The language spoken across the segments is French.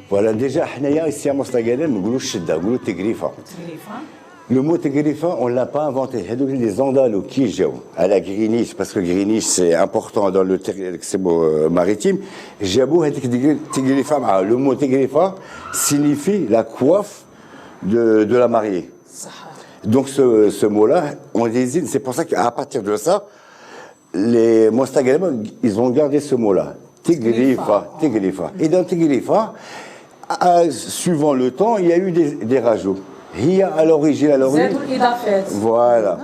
Voilà, déjà, ici à Mostaganem, on dit Tigrifa. Le mot Tigrifa, on ne l'a pas inventé. Il y a des Andalous qui jouent à la Greenwich, parce que Greenwich, c'est important dans le maritime. J'avoue, Tigrifa, le mot Tigrifa signifie la coiffe de la mariée. Donc, ce mot-là, on désigne, c'est pour ça qu'à partir de ça, les Mostaganem, ils ont gardé ce mot-là. Tigrifa. Et dans Tigrifa, suivant le temps, il y a eu des rajouts. Il y a à l'origine. Voilà.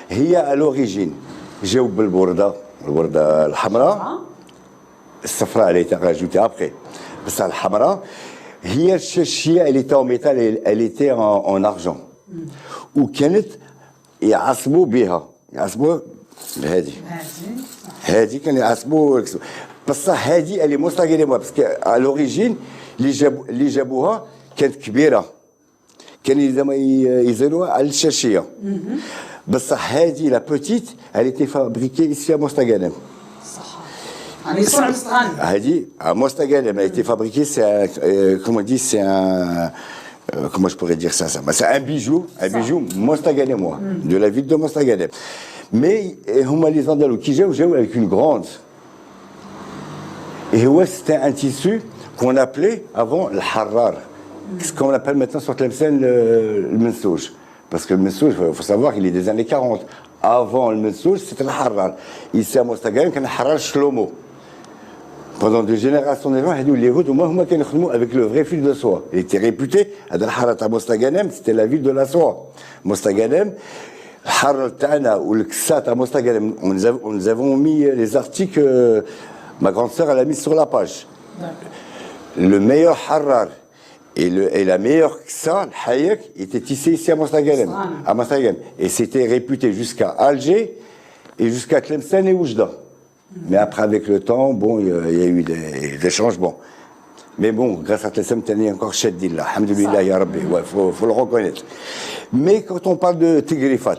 Il y a à l'origine. J'ai oublié le Bourda al Hamra. Le Safra, elle a été rajoutée après. Ça, le Hamra. Il y a le elle était en métal, elle était en argent. Ou كانت يعصبوا بها يعصبوا هذه كانوا يعصبوا بصح هذه اللي مستقله باسكو على لوريجين اللي جابوها كانت كبيره كانوا زعما يزينوها على الشاشيه بصح هذه لا بوتيت elle était fabriquée ici à Mostaganem. يعني صنع مستغانم هذه à Mostaganem elle a été fabriquée c'est comment on dit c'est un comment je pourrais dire ça c'est un bijou mostaganemois de la ville de Mostaganem. Mais les Andalous qui jouent avec une grande. Et ouais, c'était un tissu qu'on appelait avant le harrar. Ce qu'on appelle maintenant sur Tlemcen le mensouj. Parce que le mensouj, il faut savoir qu'il est des années 40. Avant le mensouj, c'était le harrar. Ici à Mostaganem, il y a le harrar shlomo. Pendant des générations de gens, les routes, moi, avec le vrai fil de soie. Il était réputé, à Mostaganem, c'était la ville de la soie. Mostaganem, Haral Tana ou le Ksat à Mostaganem, nous avons mis les articles, ma grande sœur, elle a mis sur la page. Le meilleur Harar et la meilleure Ksa, le Hayek, était tissé ici à Mostaganem. Et c'était réputé jusqu'à Alger et jusqu'à Tlemcen et Oujda. Mais après, avec le temps, bon, il y a eu des changements. Mais bon, grâce à Tlemcen, il y a encore Shaddillah. Alhamdulillah, ya Rabbi. Ouais, faut le reconnaître. Mais quand on parle de Tigrifa,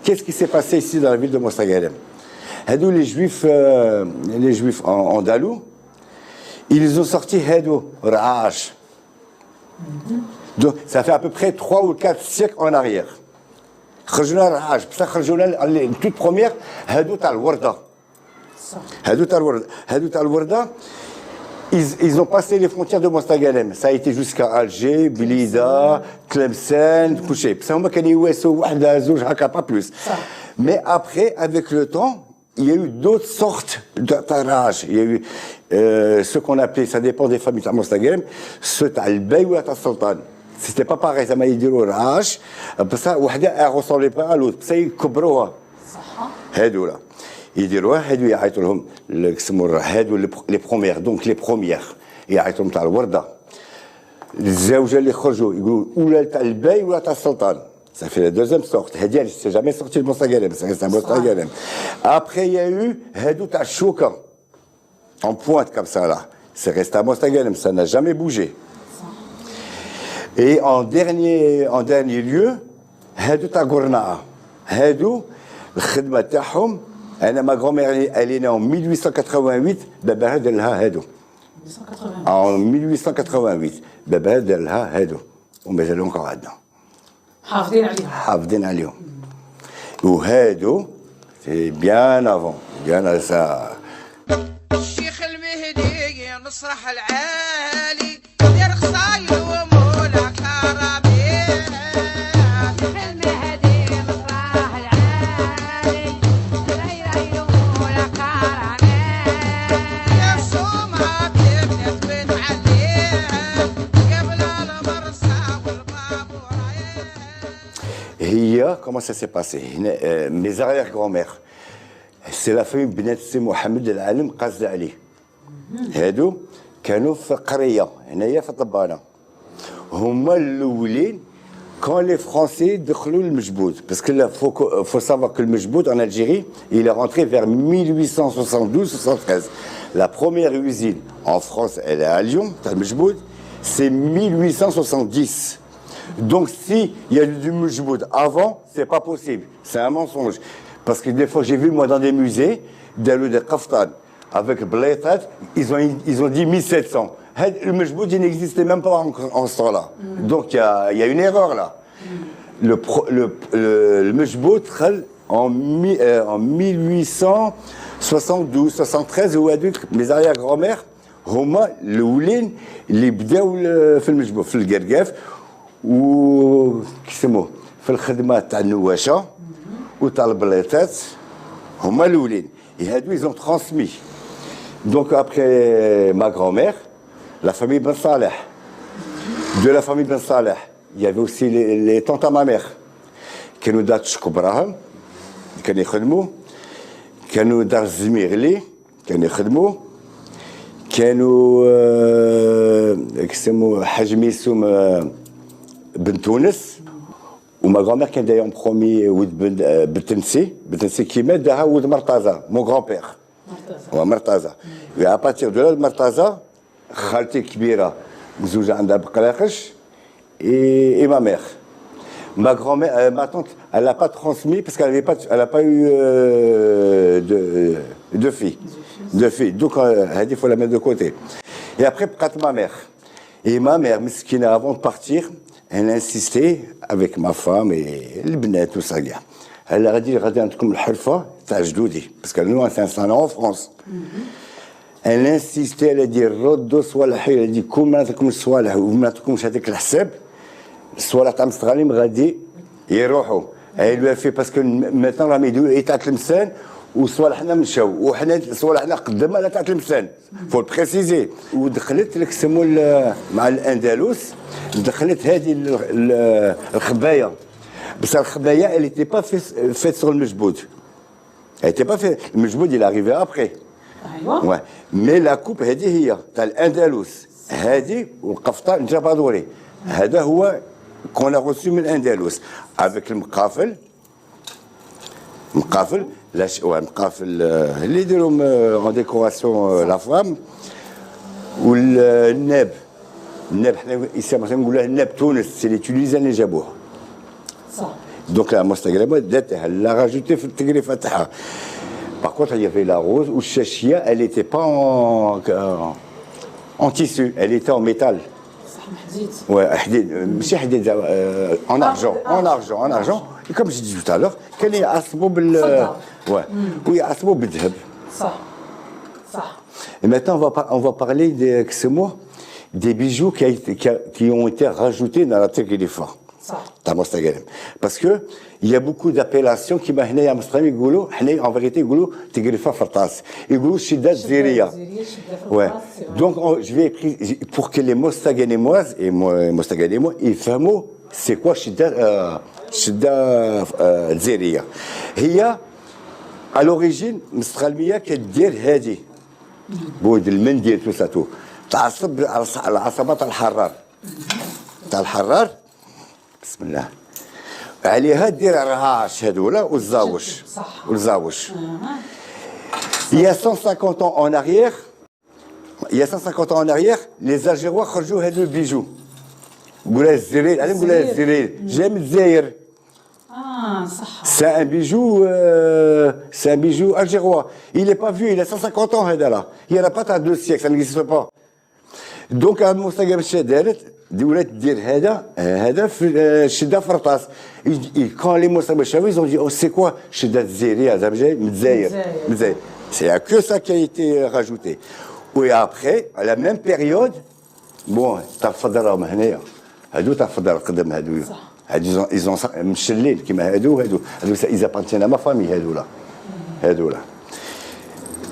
qu'est-ce qui s'est passé ici dans la ville de Mostaganem? Les Juifs andalous, ils ont sorti Hadou, Ra'ash. Donc, ça fait à peu près 3 ou 4 siècles en arrière. Khajuna Ra'ash. Ça, Khajuna, la toute première, Hadou Tal-Warda. Ils ont passé les frontières de Mostaganem. Ça a été jusqu'à Alger, Blida, Tlemcen, Couché. Pas plus. Mais après, avec le temps, il y a eu d'autres sortes de tarages. Il y a eu ce qu'on appelait, ça dépend des familles de Mostaganem, ce talbey ou la sultan. C'était pas pareil, ça m'a dit le rage. Ça, elle ressemblait pas à l'autre. Ça, ils coubrouha. Là. يديروها هادو يعيطوا لهم يسموا هادو لي بروميير دونك لي بروميير يعيطوا تاع الورده الزوجه اللي خرجوا يقولوا ولا تاع الباي ولا تاع السلطان ça fait la deuxième sorte هادي c'est jamais sorti de Mostaganem ça reste à Mostaganem après il y a eu هادو تاع الشوكه en pointe comme ça là c'est resté à Mostaganem ça n'a jamais bougé et en dernier lieu هادو تاع قرناعه هادو الخدمه تاعهم ma grand-mère, elle est née en 1888, Baba Delha Hado. En 1888, Baba Delha Hado. On met encore là-dedans. Hafdin Aliou. Ou Hado, c'est bien avant, bien à ça. Comment ça s'est passé? Mes arrière-grand-mères, c'est la famille بنات سي محمد العالم قصد عليه. هادو كانوا في قرية هنايا في طبانة. هما الأولين quand les Français دخلوا المجبود. Parce que là, faut savoir que le Mejboud en Algérie, il est rentré vers 1872-73. La première usine en France, elle est à Lyon, le Mejboud, c'est 1870. Donc, s'il y a du Mejboud avant, c'est pas possible. C'est un mensonge. Parce que des fois, j'ai vu, moi, dans des musées, des Kaftan, avec Blaytat, ils ont dit 1700. Le mejboud, il n'existait même pas en ce temps-là. Donc il y a une erreur là. Le mejboud, en 1872, 73, où mes arrière-grand-mères, هما الاولين اللي بداو في المجبور في القرقاف وكيسموه في الخدمه تاع النواشة وتاع البليطات هما الاولين هادو ils ont transmis. Donc après ma grand-mère, la famille Ben Saleh. De la famille Ben Saleh, il y avait aussi les tantes à ma mère. كانوا دار تشكبراهم كانوا يخدموا كانوا دار الزميغلي كانوا يخدموا كانوا كيسموا حاج ميسوم بن تونس وما غرامير كان داير برومي ولد بتنسي كيما داها ولد مرتازا مون غران بيغ مرتازا اباتيغ دو لا مرتازا خالتي الكبيره مزوجه عندها بقلاقش اي ما ميغ ma grand-mère, ma tante, elle n'a pas transmis parce qu'elle n'a pas eu de filles. Donc, il faut la mettre de côté. Et après, ma mère. Et ma mère, Miskina, avant de partir, elle a insisté avec ma femme et le bnet, tout ça. Elle a dit, regardez, comme le halfa, t'as jdoudi. Parce que nous, on s'est installé en France. Elle a insisté, elle a dit, Roddo swallah, elle a dit, comme swallah, ou comme shadik l'hsab. Soit la Tamstralim غادي يروحوا elle lui a fait parce que maintenant la médou est à Tlemcen ou soit حنا مشاو وحنا soit حنا قدامها لا تاع تلمسان faut le préciser ودخلت لك سمو مع الاندلس دخلت هذه الخبايا بس الخبايا elle était pas faite sur le mejboud elle était pas faite le mejboud il est arrivé après ouais mais la coupe هذه هي تاع الاندلس هذه والقفطه الجبادوري هذا هو qu'on a reçu من الأندلس avec المقافل المقافل اللي يديرهم en décoration la femme والناب حنا مثلا نقولوا الناب تونس سي لي تونيزيان اللي جابوه صح دونك لا مستغربه داتها لا راجوتي في التغريفه تاعها par contre il y avait la rose ou الشاشيه elle était pas en tissu elle était en métal. Ouais, en argent. Et comme j'ai dit tout à l'heure, quel est Et maintenant, on va parler des bijoux qui ont été rajoutés dans la Tegrifa. Parce que il y a beaucoup d'appellations qui en vérité Tegrifa Fartas. Ils disent Shiddat Ziria. Ouais. Donc je vais pour que les Mostaganimoises et Mostaganimois ils fahmou c'est quoi Shiddat Ziria. Il y a à l'origine Mistralmia qui dire hadi. بود المنديل توساتو تعصب على عصبات الحرار تاع الحرار بسم الله عليها دير الرهاش هذولا والزاوش il y a 150 ans en arrière les Algérois خرجوا هذو البيجو قولها الزرير انا نقولها الزرير جاي من الجزائر صح c'est un bijou algérois il est pas vieux il a 150 ans هذا là il y en a pas 2 siècles ça n'existe pas donc à المستقبل الشدارت دولة دير هذا في الشدة فرطاس quand les مستقبل شافوا ils ont dit oh c'est quoi شدة الزيرية هذا جاي من الجزائر c'est que ça qui a été rajouté et après à la même période bon تفضلهم هنايا هادو تفضل قدم هادو ils ont مشلين كيما هادو ils appartiennent à ma famille هادو لا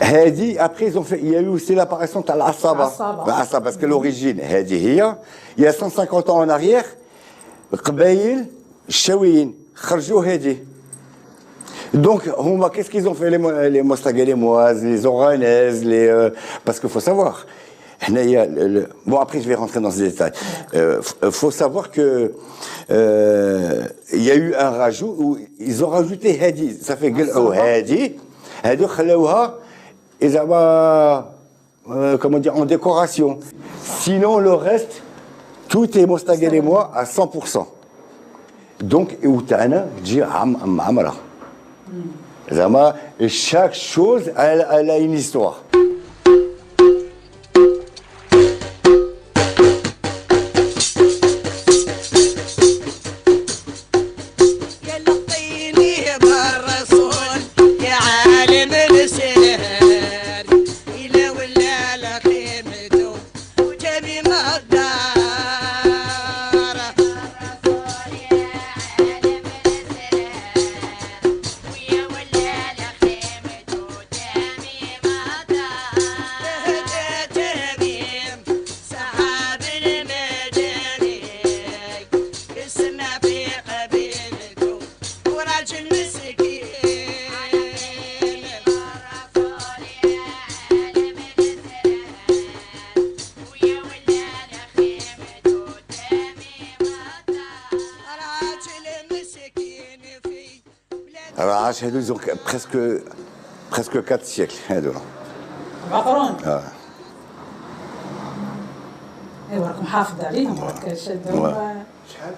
هادي après ils ont fait il y a eu aussi l'apparition de l'Asaba parce que l'origine هادي هي il y a 150 ans en arrière القبائل الشاويين خرجوا هادي donc هما qu'est-ce qu'ils ont fait les Mostagalimoises les Oranaises parce qu'il faut savoir bon après je vais rentrer dans ces détails faut savoir que il y a eu un rajout où ils ont rajouté hadi ça fait hadi هادو خلاوها comment dire en décoration sinon le reste tout est mostagalimois à 100% donc وتاعنا تجي معمره زعما chaque chose elle a une histoire الرعاش هذو ils ont presque 4 siècles هذو. البقرون. ايوا راكم حافظ عليهم راك شادهم. شحال؟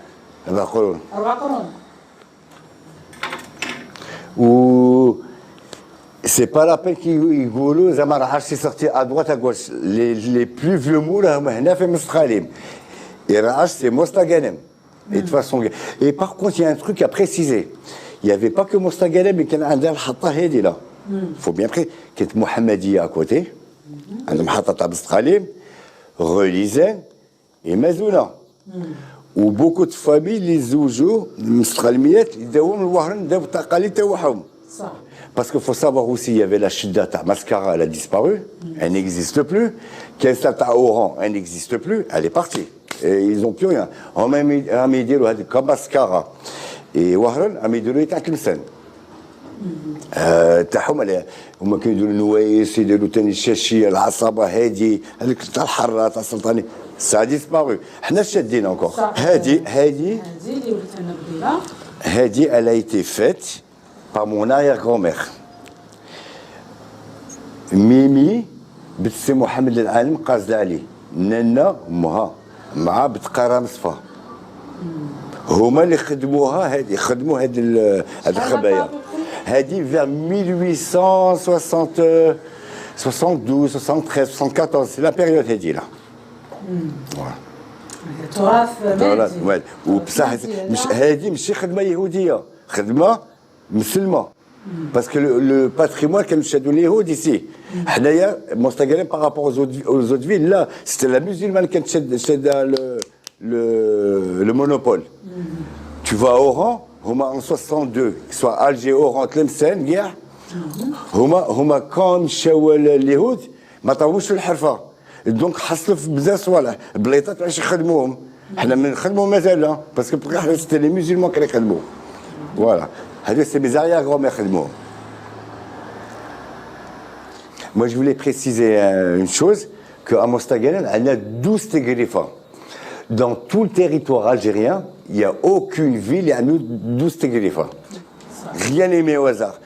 البقرون. 4 قرون. Ou c'est pas la peine qu'ils يقولوا زعما الرعاش c'est sorti à droite à gauche. Les plus vieux mots là هما هنا في مستقاليم. Et الرعاش c'est Mostaganem. Et de toute façon. Et par contre, il y a un truc à préciser. Il n'y avait pas que Mostaganem, mais qu'il y a un Hatta Hedi là. Il faut bien préciser. Qu'il y a Mohammedia à côté. Un Hatta Tabstkalim, Relizan et Mazouna. Où beaucoup de familles, les Zoujou, les Mustkalmiet, ils devaient le voir, ils devaient taqali tawahum. Parce qu'il faut savoir aussi, il y avait la Shidda Mascara, elle a disparu, elle n'existe plus. Kensata Oran, elle n'existe plus, elle est partie. Et ils n'ont plus rien. On m'a mis comme Mascara. Et Wahran, a mis de l'eau à Tlemcen. تاعهم هما كيديروا النوايس يديروا ثاني الشاشيه العصابه هادي هذيك تاع الحره تاع السلطاني سا ديسبارو حنا شادين انكور هادي اللي ولات لنا بديله هادي elle a été faite par mon arrière-grand-mère ميمي بنت سي محمد العالم قازده عليه نانا امها مع بنت قرام صفا هما اللي خدموها هادي خدموا هاد الخبايا هادي vers 1872, 73, 74 c'est la période هادي لا التراث مادي وبصح مش هادي ماشي خدمه يهوديه خدمه مسلمه باسكو لو باتريمون كانوا شادوا اليهود ici حنايا مستقلين par rapport aux autres villes là c'était la musulmane qui شاد le monopole. Tu vas à Oran, en 62, soit Alger, Oran, Tlemcen, guerre. هما كان مشاو اليهود ما طاووش في الحرفه دونك حصلوا في بزاف صوالح البليطات علاش يخدموهم حنا ما نخدموا مازال باسكو حنا سيتي لي مسلمون كانوا يخدموا فوالا هادو سي ميزاريا غروم يخدموهم. Moi je voulais préciser une chose qu'à Mostaganem on a 12 tégrifas. Dans tout le territoire algérien, il n'y a aucune ville, il y a 12 tégrifas. Rien n'est mis au hasard.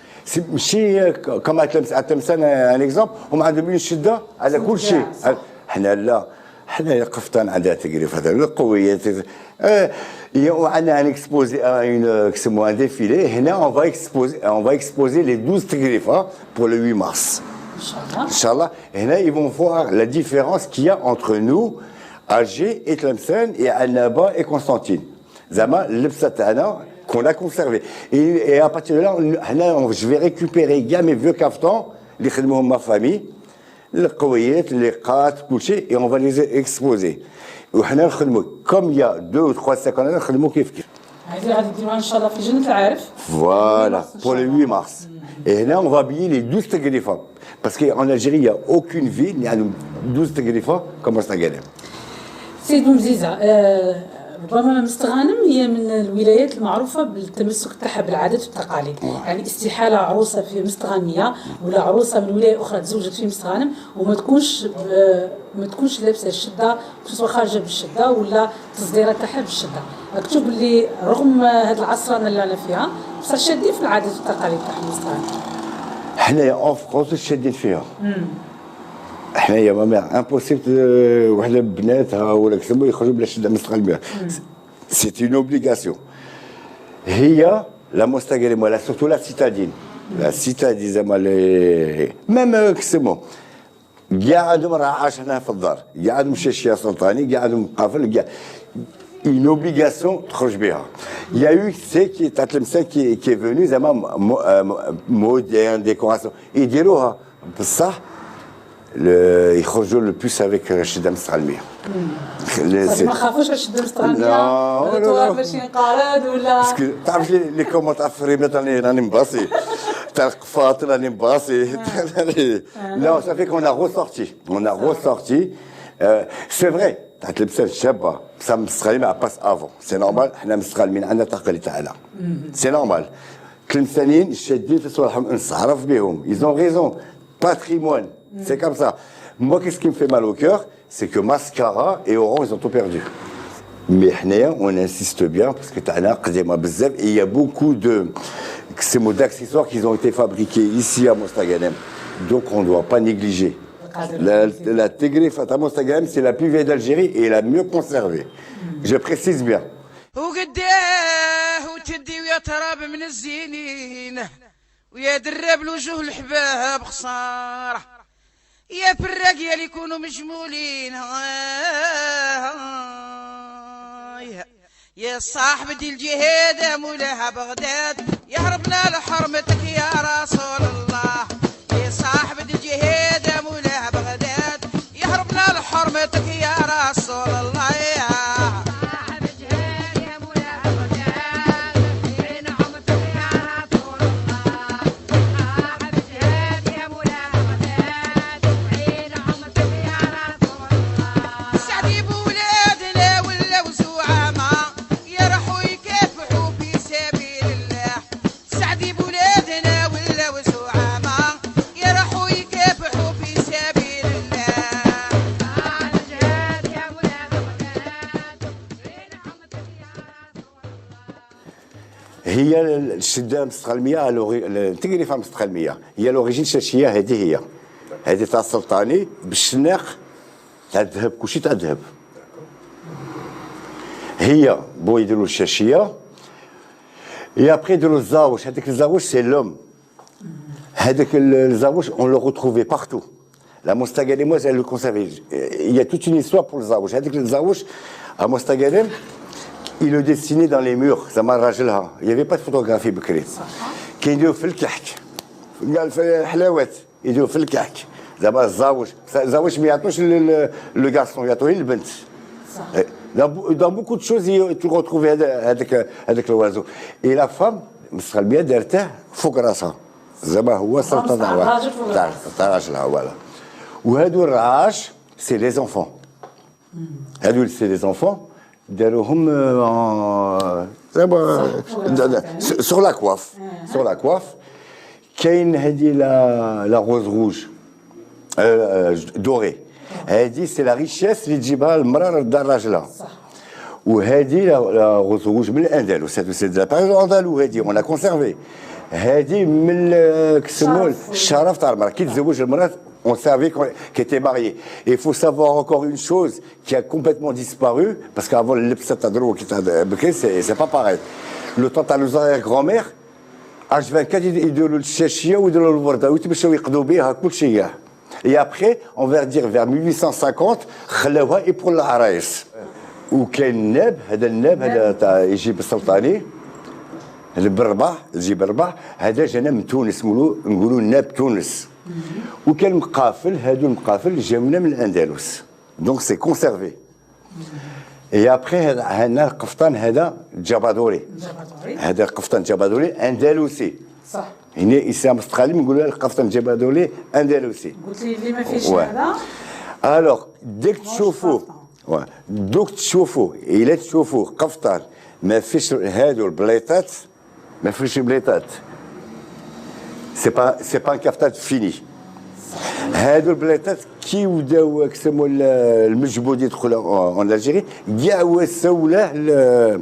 Comme à Tlemcen, un exemple, on a donné une chida à la coulche. حنا لا حنا قفطان عندها تقريفات القويه on a un exposé un défilé هنا on va exposer les 12 تقريفات pour le 8 mars. Inch'Allah. هنا ils vont voir la différence qu'il y a entre nous Alger et Tlemcen et Annaba et Constantine. Zama l'ebsa tana qu'on a conservé. Et à partir de là, je vais récupérer mes vieux caftans, les khidmouhom ma famille, les qawiyat, les qat, couché, et on va les exposer. Comme il y a 2 ou 3 siècles, on a khidmou kif kif. Voilà, pour le 8 mars. Et là, on va habiller les 12 tégrifas. Parce qu'en Algérie, il n'y a aucune ville, il y a 12 tégrifas comme Mostaganem. سيد بومزيزة ربما مستغانم هي من الولايات المعروفة بالتمسك تاعها بالعادات والتقاليد، يعني استحالة عروسة في مستغانمية ولا عروسة من ولاية أخرى تزوجت في مستغانم وما تكونش لابسة الشدة سواء خارجة بالشدة ولا تصديرة تاعها بالشدة. مكتوب اللي رغم هذه العصرنة اللي أنا فيها بصح شادين في العادات والتقاليد تاع مستغانم. حنايا أون فرونس شادين فيها. حنايا ما امبوسيبل وحده بناتها ولا كسبوا يخرجوا بلا شده مستقلبيه سي اون اوبليغاسيون هي لا مستقلم ولا سورتو لا سيتادين زعما لي ميم كسبوا كاع عندهم رعاش هنا في الدار كاع عندهم شاشيه سلطاني كاع عندهم قافل كاع une obligation تخرج بها. Il y a eu qui تاع تلمسان qui est venu زعما موديرن ديكوراسيون يديروها بصح يخرجوا le plus avec الشده مستقلبيه. ما خافوش باش تشدوا مستغنيه لا ماشي انقراض ولا باسكو تعرف لي كومونت افريمات راني مباصي تاع القفاط راني مباصي لا صافي كون اون ressorti سي فري تاع اللبسه الشابه بصح مستغلين مع باس افون سي نورمال حنا مستغلين عندنا التقاليد تاعنا سي نورمال تلمسانين شادين في صوالحهم نستعرف بهم ils ont raison patrimoine c'est comme ça moi qu'est-ce qui me fait mal au cœur c'est que Mascara et Oran ils ont tout perdu mais حنايا on insiste bien parce que تاعنا قديمه بزاف et il y a beaucoup de ces mots d'accessoires qui ont été fabriqués ici à Mostaganem donc on ne doit pas négliger la Tegrifa à Mostaganem c'est la plus vieille d'Algérie et la mieux conservée je précise bien وقداه وتدي ويا تراب من الزينين ويا درب الوجوه الحباب خساره يا فراق يا اللي يكونوا مجمولين يا صاحب دي الجهاد مولاها بغداد يهربنا لحرمتك يا رسول الله يا صاحب دي الجهاد مولاها بغداد يهربنا لحرمتك يا رسول الله هي الشده المستقلميه التكلفه المستقلميه هي لوريجين شاشيه هذه تاع السلطاني بالشناق تاع الذهب كلشي تاع الذهب هي بو يديروا الشاشيه اي ابري يديروا الزاوش هذاك الزاوش سي لوم هذاك الزاوش اون لو روتروفي بارتو لا Mostaganemoise elle le conservait il y a toute une histoire pour le زاوش هذاك الزاوش à Mostaganem il le dessinait dans les murs زعما راجلها il y avait pas de photographie بكري كاين يديروا في الكحك قال في الحلاوات يديروا في الكحك زعما الزاوش ما يعطوش لو غارسون يعطوه للبنت dans beaucoup de choses tu retrouves هذاك الوازو et la femme مستقلميه دارته فوق راسها زعما هو سلطان تاع راجلها فوالا وهادو الرعاش سي لي زونفون هادو سي لي زونفون داروهم sur la coiffe كاين هذه لا روز روج دوري هذه سي لا ريشيس اللي تجيبها المراه لدار راجلها وهذه لا روز روج من الاندلس هذو سي دو لا بيريود اندالو هذه اون لا كونسيرفي هذه من كسموه الشرف تاع المراه كي تزوج المراه on savait qu'elle était mariée. Et il faut savoir encore une chose qui a complètement disparu, parce qu'avant le Lepsatadro qui était c'est pas pareil. Le temps à nos arrière-grand-mères, H24 يديروا الشاشيه ويديروا الورده ويتمشوا يقضوا بها كل شيء. Et après, on va dire vers 1850 خلاوها et pour العرايس. وكاين الناب هذا تاع يجيب السلطاني هذا بالرباح يجيب الرباح هذا جانا من تونس نقولوا ناب تونس. وكان مقافل هادو المقافل جاونا من الاندلس دونك سي كونسيرفي اي ابري هنا القفطان هذا جبادوري هذا القفطان جبادوري اندلسي صح هنا اسلام مستقلم نقولوا القفطان جبادوري اندلسي قلت لي اللي ما فيش هذا الوغ ديك تشوفوا الا تشوفوا قفطان ما فيش هادو البليطات ما فيش بليطات c'est pas un كفتان فيني هادو البلايطات كي بداو كسموا المجبود يدخلوا en Algérie كاع وساو له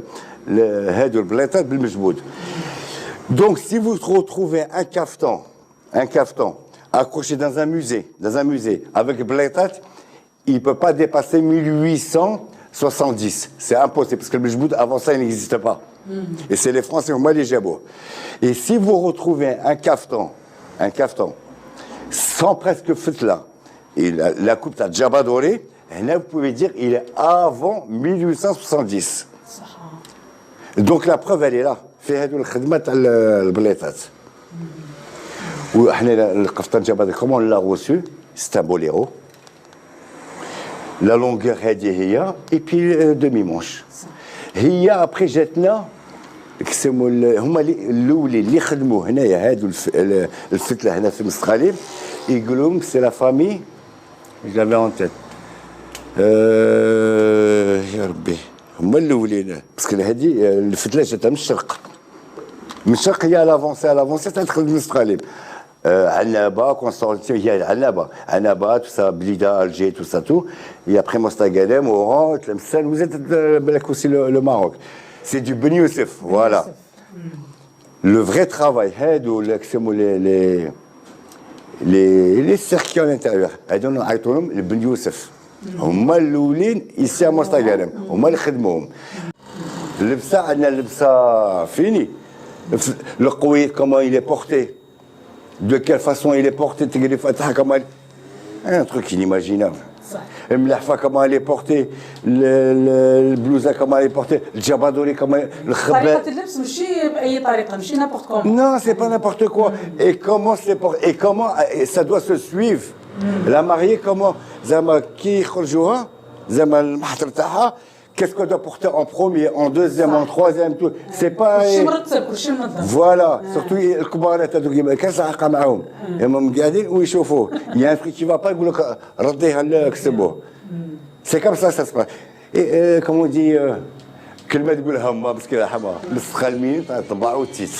هادو البلايطات بالمجبود donc si vous retrouvez un caftan accroché dans un musée avec blaytat il peut pas dépasser 1870 c'est impossible parce que le mejboud avant ça il n'existe pas. Et c'est les Français au Mali Jabot. Et si vous retrouvez un caftan sans presque fetla, et la coupe de Jabadoré, là vous pouvez dire il est avant 1870. Donc la preuve elle est là. في هذو الخدمات تاع البليطات. وحنا القفطان جبادوري comment on l'a reçu, c'est un boléro. لا لونغور هذه هي اي بي دومي مونش هي ابخي جاتنا كسموا هما الاولين اللي خدموا هنايا هادو الفتله هنا في مستغاليب يقولوا لهم سي لا فامي جافي اون تيت يا ربي هما الاولين باسكو هذه الفتله جاتها من الشرق من الشرق هي لافونسي تدخل لمستغاليب Annaba, Constantine, il y a Annaba, tout ça, Blida, Alger, tout ça, tout. Et après Mostagadem, Oran, Tlemcen, vous êtes aussi le Maroc. C'est du Ben Youssef, voilà. Le vrai travail, les circuits à l'intérieur, le Ben Youssef. هما الاولين ici à Mostagadem, هما اللي خدموهم. اللبسه عندنا اللبسه فيني. Le قوي comment il est porté. De quelle façon il est porté, un truc inimaginable. الملحفه comment elle est portée, le blousa comment elle est portée, le jabadori comment le khbab. طريقة اللبس ماشي بأي طريقة ماشي n'importe comment. Non, c'est pas n'importe quoi. Et comment ça doit se suivre. La mariée comment زعما كي يخرجوها زعما المحضر تاعها qu'est-ce qu'on doit porter en premier, en deuxième, en troisième, tout. C'est pas. Voilà, surtout les كبارات هذوك كاس عاقه معاهم هما قاعدين ويشوفوه يا ان كي فا با يقول لك رديها كسبوه سي كوم سا سا اي كومون دي كلمه تقولها ما بس كذا حما مسخ المين طبعوا التيت